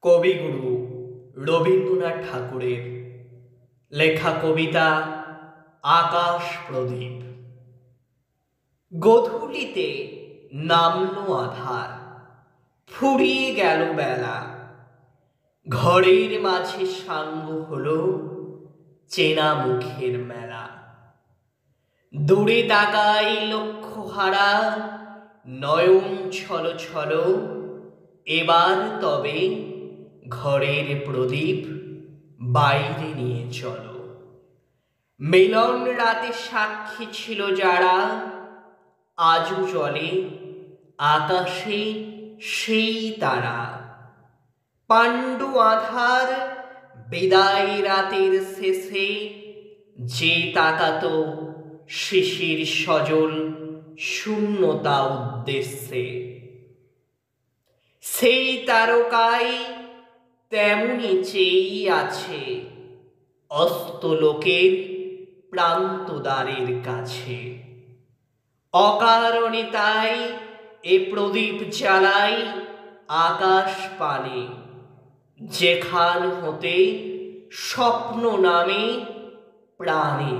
কবিগুরু রবীন্দ্রনাথ ঠাকুরের লেখা কবিতা আকাশ প্রদীপ। গধূলিতে নামলো আধার, ফুরিয়ে গেল বেলা, ঘরের মাঝে সাঙ্গ হলো চেনা মুখের মেলা। দূরে তাকাই লক্ষ্য হারা, নয়ন ছল ছল, এবার তবে ঘরের প্রদীপ বাইরে নিয়ে চলো। মিলন রাতে সাক্ষী ছিল যারা, আজও চলে আকাশে সেই তারা। পাণ্ডু আধার বিদায় রাতের শেষে, যে তাকাতো শিশির সজল শূন্যতা উদ্দেশ্যে। সেই তারকাই তেমনি চেয়েই আছে অস্তলোকের প্রান্তদ্বারের কাছে। অকারণে তাই এ প্রদীপ জ্বালাই আকাশ পানে, যেখান হতে স্বপ্ন নামে প্রাণে।